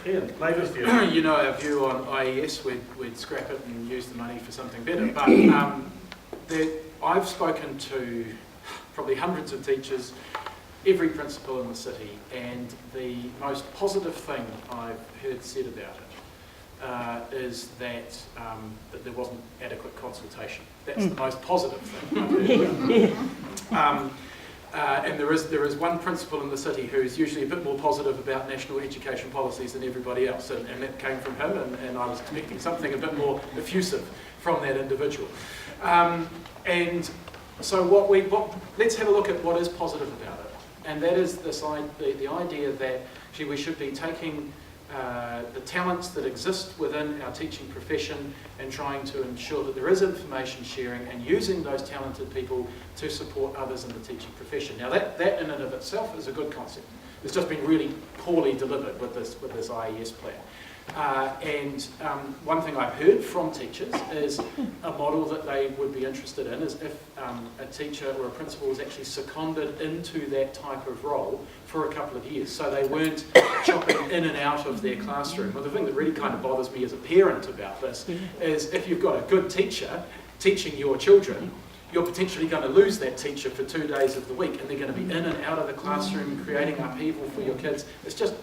Iain, Labour's view. You know our view on IES, we'd scrap it and use the money for something better, but I've spoken to probably hundreds of teachers, every principal in the city, and the most positive thing I've heard said about it is that there wasn't adequate consultation. That's the most positive thing I've heard about it. And there is one principal in the city who's usually a bit more positive about national education policies than everybody else, and that came from him, and I was expecting something a bit more effusive from that individual. And so let's have a look at what is positive about it, and that is the idea that we should be taking the talents that exist within our teaching profession and trying to ensure that there is information sharing and using those talented people to support others in the teaching profession. Now that in and of itself is a good concept. It's just been really poorly delivered with this IES plan. And one thing I've heard from teachers is a model that they would be interested in is if a teacher or a principal was actually seconded into that type of role for a couple of years, so they weren't chopping in and out of their classroom. But the thing that really kind of bothers me as a parent about this is if you've got a good teacher teaching your children, you're potentially going to lose that teacher for 2 days of the week, and they're going to be in and out of the classroom creating upheaval for your kids. It's just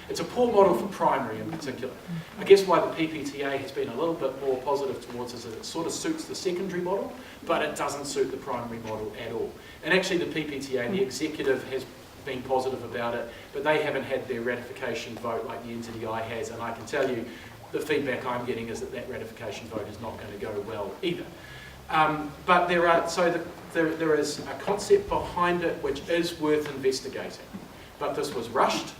it's a poor model for primary in particular. I guess why the PPTA has been a little bit more positive towards is that it sort of suits the secondary model, but it doesn't suit the primary model at all. And actually the PPTA, the executive, has been positive about it, but they haven't had their ratification vote like the NZEI has, and I can tell you the feedback I'm getting is that ratification vote is not going to go well either. But there is a concept behind it which is worth investigating. But this was rushed,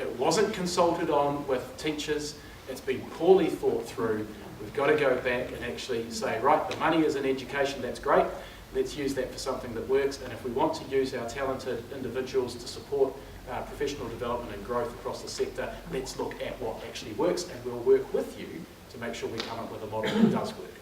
it wasn't consulted on with teachers, it's been poorly thought through. We've got to go back and actually say, right, the money is in education, that's great, let's use that for something that works, and if we want to use our talented individuals to support professional development and growth across the sector, let's look at what actually works, and we'll work with you to make sure we come up with a model that does work.